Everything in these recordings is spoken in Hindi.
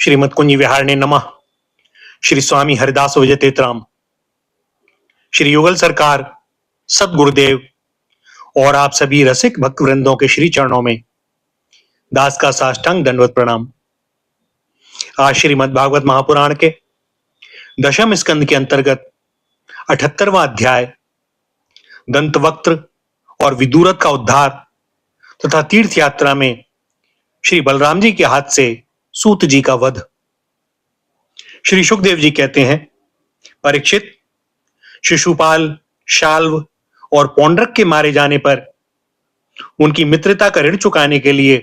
श्रीमद कुंज विहार ने नमः। श्री स्वामी हरिदास विजय तेतराम, श्री युगल सरकार, सदगुरुदेव और आप सभी रसिक भक्त वृंदों के श्री चरणों में दास का साष्टांग दंडवत प्रणाम। आज श्रीमद भागवत महापुराण के दशम स्कंद के अंतर्गत 78वां अध्याय दंतवक्त्र और विदुरथ का उद्धार तथा तीर्थ यात्रा में श्री बलराम जी के हाथ से सूत जी का वध। श्री सुखदेव जी कहते हैं, परीक्षित, शिशुपाल, शाल्व और पौंड्रक के मारे जाने पर उनकी मित्रता का ऋण चुकाने के लिए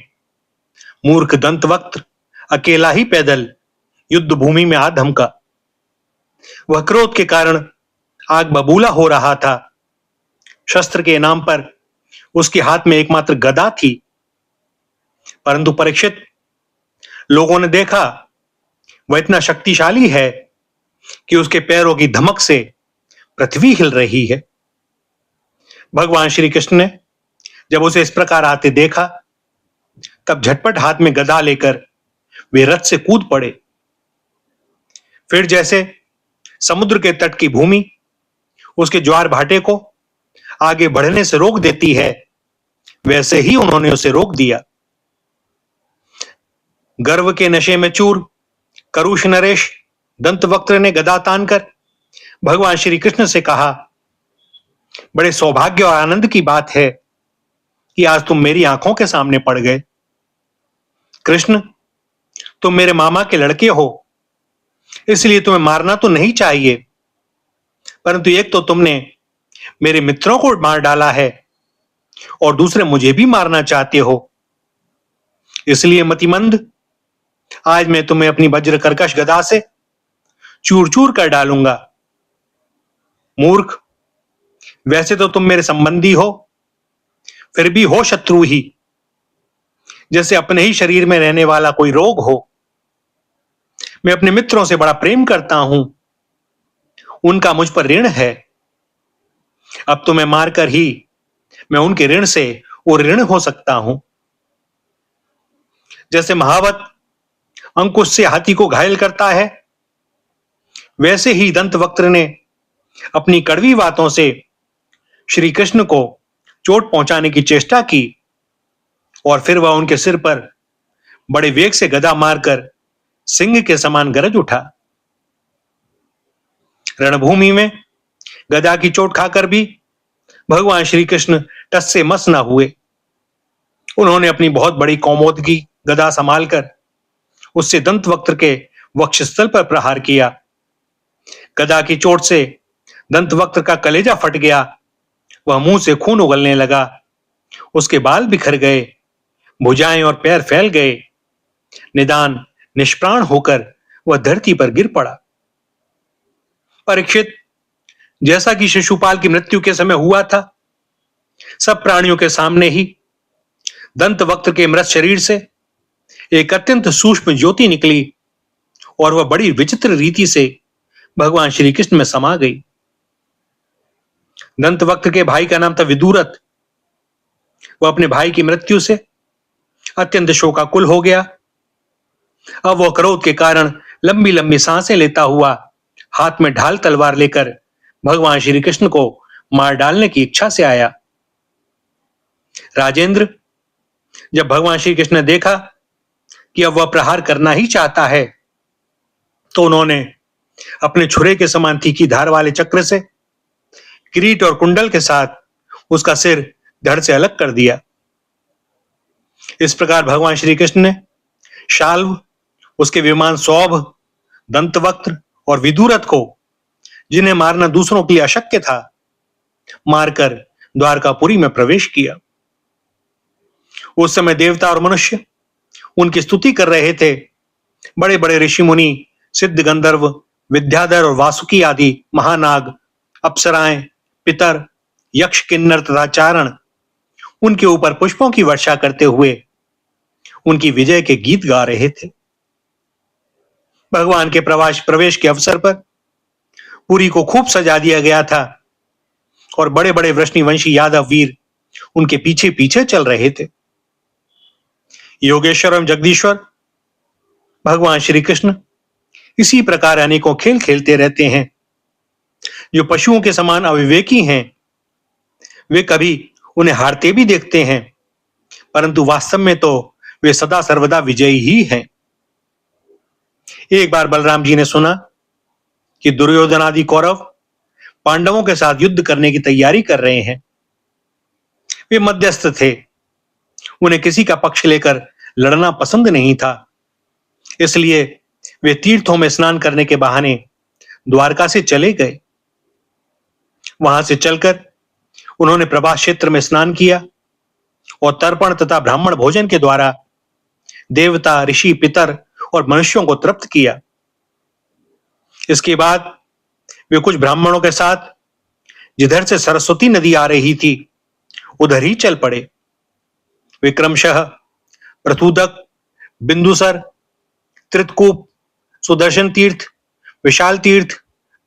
मूर्ख दंतवक्त्र अकेला ही पैदल युद्ध भूमि में आ धमका। वह क्रोध के कारण आग बबूला हो रहा था। शस्त्र के नाम पर उसके हाथ में एकमात्र गदा थी, परंतु परीक्षित, लोगों ने देखा वह इतना शक्तिशाली है कि उसके पैरों की धमक से पृथ्वी हिल रही है। भगवान श्री कृष्ण ने जब उसे इस प्रकार आते देखा, तब झटपट हाथ में गदा लेकर वे रथ से कूद पड़े। फिर जैसे समुद्र के तट की भूमि उसके ज्वार भाटे को आगे बढ़ने से रोक देती है, वैसे ही उन्होंने उसे रोक दिया। गर्व के नशे में चूर करुष नरेश दंतवक्त्र ने गदा तानकर भगवान श्री कृष्ण से कहा, बड़े सौभाग्य और आनंद की बात है कि आज तुम मेरी आंखों के सामने पड़ गए। कृष्ण, तुम मेरे मामा के लड़के हो, इसलिए तुम्हें मारना तो नहीं चाहिए, परंतु एक तो तुमने मेरे मित्रों को मार डाला है और दूसरे मुझे भी मारना चाहते हो। इसलिए मतिमंद, आज मैं तुम्हें अपनी वज्र कर्कश गदा से चूर चूर कर डालूंगा। मूर्ख, वैसे तो तुम मेरे संबंधी हो, फिर भी हो शत्रु ही, जैसे अपने ही शरीर में रहने वाला कोई रोग हो। मैं अपने मित्रों से बड़ा प्रेम करता हूं, उनका मुझ पर ऋण है। अब तुम्हें मारकर ही मैं उनके ऋण से और ऋण हो सकता हूं। जैसे महावत अंकुश से हाथी को घायल करता है, वैसे ही दंतवक्त्र ने अपनी कड़वी बातों से श्री कृष्ण को चोट पहुंचाने की चेष्टा की और फिर वह उनके सिर पर बड़े वेग से गदा मारकर सिंह के समान गरज उठा। रणभूमि में गदा की चोट खाकर भी भगवान श्री कृष्ण टस से मस न हुए। उन्होंने अपनी बहुत बड़ी कौमोदकी गदा संभालकर उससे दंतवक्त्र के वक्षस्थल पर प्रहार किया। गदा की चोट से दंतवक्त्र का कलेजा फट गया। वह मुंह से खून उगलने लगा। उसके बाल बिखर गए, भुजाएं और पैर फैल गए। निदान निष्प्राण होकर वह धरती पर गिर पड़ा। परीक्षित, जैसा कि शिशुपाल की मृत्यु के समय हुआ था, सब प्राणियों के सामने ही दंतवक्त्र के मृत शरीर से एक अत्यंत सूक्ष्म ज्योति निकली और वह बड़ी विचित्र रीति से भगवान श्री कृष्ण में समा गई। दंतवक्त्र के भाई का नाम था विदुरथ। वह अपने भाई की मृत्यु से अत्यंत शोकाकुल हो गया। अब वह क्रोध के कारण लंबी लंबी सांसें लेता हुआ हाथ में ढाल तलवार लेकर भगवान श्री कृष्ण को मार डालने की इच्छा से आया। राजेंद्र, जब भगवान श्री कृष्ण ने देखा कि अब वह प्रहार करना ही चाहता है, तो उन्होंने अपने छुरे के समान तीखी धार वाले चक्र से किरीट और कुंडल के साथ उसका सिर धड़ से अलग कर दिया। इस प्रकार भगवान श्री कृष्ण ने शाल्व, उसके विमान सौभ, दंतवक्त्र और विदुरथ को, जिन्हें मारना दूसरों के लिए अशक्य था, मारकर द्वारकापुरी में प्रवेश किया। उस समय देवता और मनुष्य उनकी स्तुति कर रहे थे। बड़े बड़े ऋषि मुनि, सिद्ध गंधर्व, विद्याधर और वासुकी आदि महानाग, अप्सराएं, पितर, यक्ष, किन्नर तथा चारण उनके ऊपर पुष्पों की वर्षा करते हुए उनकी विजय के गीत गा रहे थे। भगवान के प्रवेश के अवसर पर पुरी को खूब सजा दिया गया था और बड़े बड़े वृष्णिवंशी यादव वीर उनके पीछे पीछे चल रहे थे। योगेश्वर एवं जगदीश्वर भगवान श्री कृष्ण इसी प्रकार अनेकों खेल खेलते रहते हैं। जो पशुओं के समान अविवेकी हैं, वे कभी उन्हें हारते भी देखते हैं, परंतु वास्तव में तो वे सदा सर्वदा विजयी ही हैं। एक बार बलराम जी ने सुना कि दुर्योधन आदि कौरव पांडवों के साथ युद्ध करने की तैयारी कर रहे हैं। वे मध्यस्थ थे, उन्हें किसी का पक्ष लेकर लड़ना पसंद नहीं था, इसलिए वे तीर्थों में स्नान करने के बहाने द्वारका से चले गए। वहां से चलकर उन्होंने प्रभास क्षेत्र में स्नान किया और तर्पण तथा ब्राह्मण भोजन के द्वारा देवता, ऋषि, पितर और मनुष्यों को तृप्त किया। इसके बाद वे कुछ ब्राह्मणों के साथ जिधर से सरस्वती नदी आ रही थी उधर ही चल पड़े। वे क्रमशः प्रतुदक, बिंदुसर, त्रितकूप, सुदर्शन तीर्थ, विशाल तीर्थ,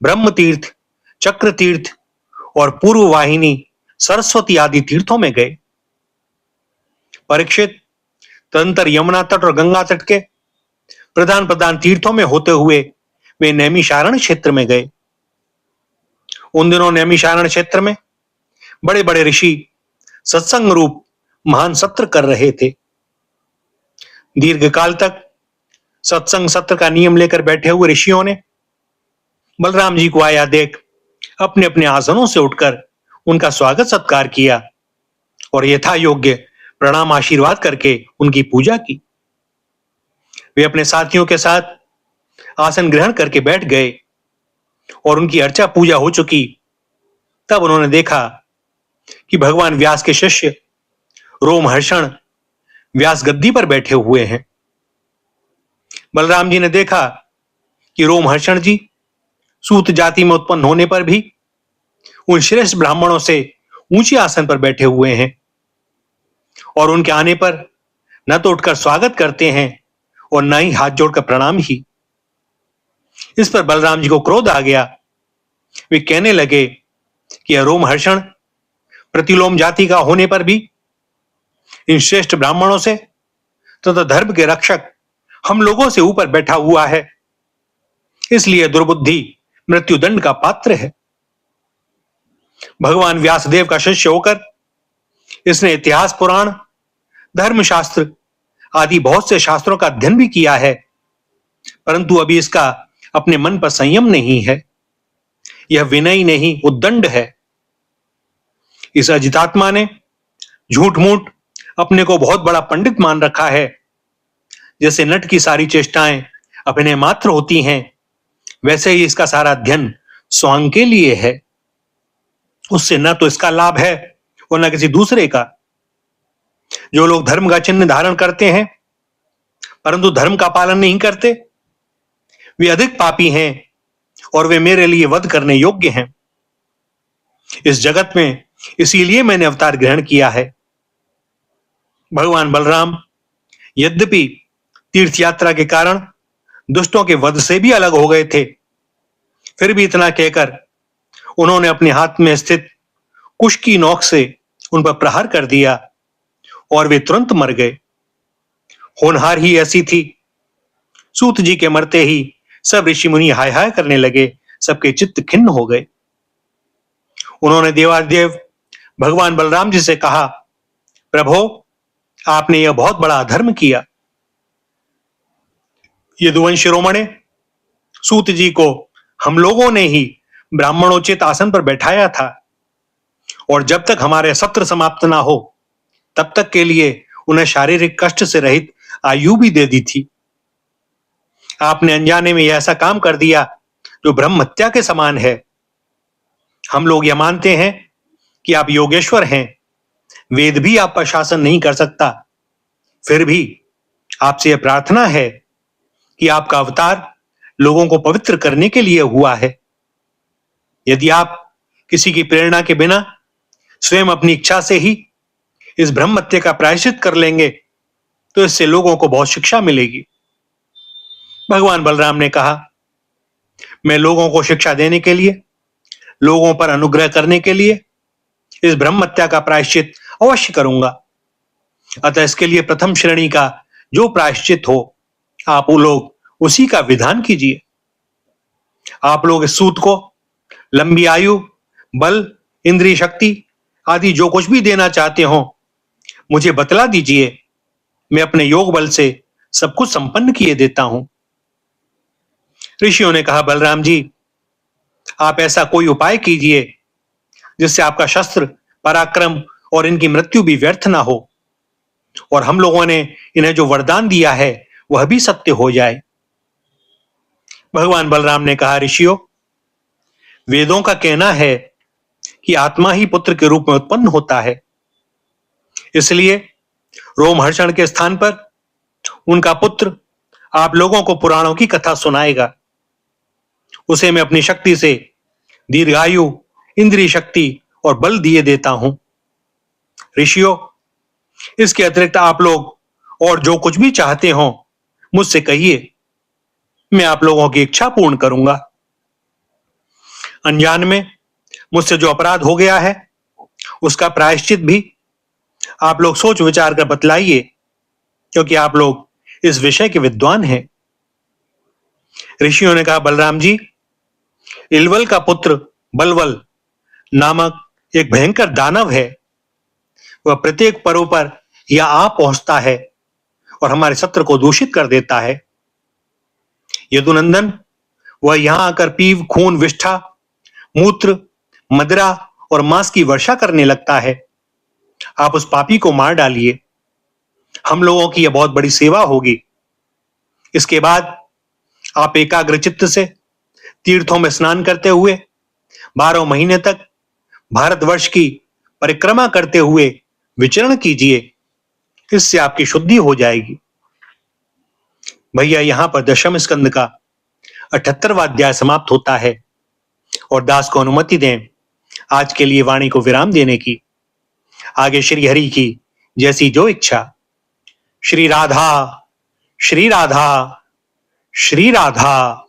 ब्रह्म तीर्थ, चक्र तीर्थ और पूर्व वाहिनी सरस्वती आदि तीर्थों में गए। परीक्षित तदंतर यमुना तट और गंगा तट के प्रधान प्रधान तीर्थों में होते हुए वे नैमिषारण्य क्षेत्र में गए। उन दिनों नैमिषारण्य क्षेत्र में बड़े बड़े ऋषि सत्संग रूप महान सत्र कर रहे थे। दीर्घकाल तक सत्संग सत्र का नियम लेकर बैठे हुए ऋषियों ने बलराम जी को आया देख अपने अपने आसनों से उठकर उनका स्वागत सत्कार किया और यथा योग्य प्रणाम आशीर्वाद करके उनकी पूजा की। वे अपने साथियों के साथ आसन ग्रहण करके बैठ गए और उनकी अर्चा पूजा हो चुकी। तब उन्होंने देखा कि भगवान व्यास के शिष्य रोमहर्षण व्यास गद्दी पर बैठे हुए हैं। बलराम जी ने देखा कि रोमहर्षण जी सूत जाति में उत्पन्न होने पर भी उन श्रेष्ठ ब्राह्मणों से ऊंचे आसन पर बैठे हुए हैं और उनके आने पर न तो उठकर स्वागत करते हैं और न ही हाथ जोड़कर प्रणाम ही। इस पर बलराम जी को क्रोध आ गया। वे कहने लगे कि रोमहर्षण प्रतिलोम जाति का होने पर भी इन श्रेष्ठ ब्राह्मणों से तथा धर्म के रक्षक हम लोगों से ऊपर बैठा हुआ है, इसलिए दुर्बुद्धि मृत्युदंड का पात्र है। भगवान व्यासदेव का शिष्य होकर इसने इतिहास, पुराण, धर्मशास्त्र आदि बहुत से शास्त्रों का अध्ययन भी किया है, परंतु अभी इसका अपने मन पर संयम नहीं है। यह विनयी नहीं, उद्दंड है। इस अजितात्मा ने झूठ मूठ अपने को बहुत बड़ा पंडित मान रखा है। जैसे नट की सारी चेष्टाएं अभिनय मात्र होती हैं, वैसे ही इसका सारा अध्ययन स्वांग के लिए है। उससे न तो इसका लाभ है और न किसी दूसरे का। जो लोग धर्म का चिन्ह धारण करते हैं परंतु धर्म का पालन नहीं करते, वे अधिक पापी हैं और वे मेरे लिए वध करने योग्य हैं। इस जगत में इसीलिए मैंने अवतार ग्रहण किया है। भगवान बलराम यद्यपि तीर्थ यात्रा के कारण दुष्टों के वध से भी अलग हो गए थे, फिर भी इतना कहकर उन्होंने अपने हाथ में स्थित कुश की नोक से उन पर प्रहार कर दिया और वे तुरंत मर गए। होनहार ही ऐसी थी। सूत जी के मरते ही सब ऋषि मुनि हाय हाय करने लगे, सबके चित्त खिन्न हो गए। उन्होंने देवादेव भगवान बलराम जी से कहा, प्रभो, आपने यह बहुत बड़ा अधर्म किया। यदुवंश शिरोमणे, सूत जी को हम लोगों ने ही ब्राह्मणोचित आसन पर बैठाया था और जब तक हमारे सत्र समाप्त ना हो तब तक के लिए उन्हें शारीरिक कष्ट से रहित आयु भी दे दी थी। आपने अनजाने में ऐसा काम कर दिया जो ब्रह्म हत्या के समान है। हम लोग यह मानते हैं कि आप योगेश्वर हैं, वेद भी आप पर शासन नहीं कर सकता, फिर भी आपसे यह प्रार्थना है कि आपका अवतार लोगों को पवित्र करने के लिए हुआ है। यदि आप किसी की प्रेरणा के बिना स्वयं अपनी इच्छा से ही इस ब्रह्म हत्या का प्रायश्चित कर लेंगे तो इससे लोगों को बहुत शिक्षा मिलेगी। भगवान बलराम ने कहा, मैं लोगों को शिक्षा देने के लिए, लोगों पर अनुग्रह करने के लिए इस ब्रह्म हत्या का प्रायश्चित अवश्य करूंगा। अतः इसके लिए प्रथम श्रेणी का जो प्रायश्चित हो आप वो लोग उसी का विधान कीजिए। आप लोग इस सूत को लंबी आयु, बल, इंद्रिय शक्ति आदि जो कुछ भी देना चाहते हो मुझे बतला दीजिए। मैं अपने योग बल से सब कुछ संपन्न किए देता हूं। ऋषियों ने कहा, बलराम जी, आप ऐसा कोई उपाय कीजिए जिससे आपका शस्त्र, पराक्रम और इनकी मृत्यु भी व्यर्थ ना हो, और हम लोगों ने इन्हें जो वरदान दिया है वह भी सत्य हो जाए। भगवान बलराम ने कहा, ऋषियों, वेदों का कहना है कि आत्मा ही पुत्र के रूप में उत्पन्न होता है। इसलिए रोमहर्षण के स्थान पर उनका पुत्र आप लोगों को पुराणों की कथा सुनाएगा। उसे मैं अपनी शक्ति से दीर्घायु, इंद्रिय शक्ति और बल दिए देता हूं। ऋषियों, इसके अतिरिक्त आप लोग और जो कुछ भी चाहते हो मुझसे कहिए, मैं आप लोगों की इच्छा पूर्ण करूंगा। अनजान में मुझसे जो अपराध हो गया है उसका प्रायश्चित भी आप लोग सोच विचार कर बतलाइए, क्योंकि आप लोग इस विषय के विद्वान हैं। ऋषियों ने कहा, बलराम जी, इलवल का पुत्र बलवल नामक एक भयंकर दानव है। वह प्रत्येक पर्व पर यह आ पहुंचता है और हमारे सत्र को दूषित कर देता है। यदुनंदन, वह यहां आकर पीव, खून, विष्ठा, मूत्र, मदिरा और मांस की वर्षा करने लगता है। आप उस पापी को मार डालिए। हम लोगों की यह बहुत बड़ी सेवा होगी। इसके बाद आप एकाग्र चित्त से तीर्थों में स्नान करते हुए 12 महीने तक भारतवर्ष की परिक्रमा करते हुए विचरण कीजिए। इससे आपकी शुद्धि हो जाएगी। भैया, यहां पर दशम स्कंद का 78वां अध्याय समाप्त होता है और दास को अनुमति दें आज के लिए वाणी को विराम देने की। आगे श्री हरि की जैसी जो इच्छा। श्री राधा, श्री राधा, श्री राधा।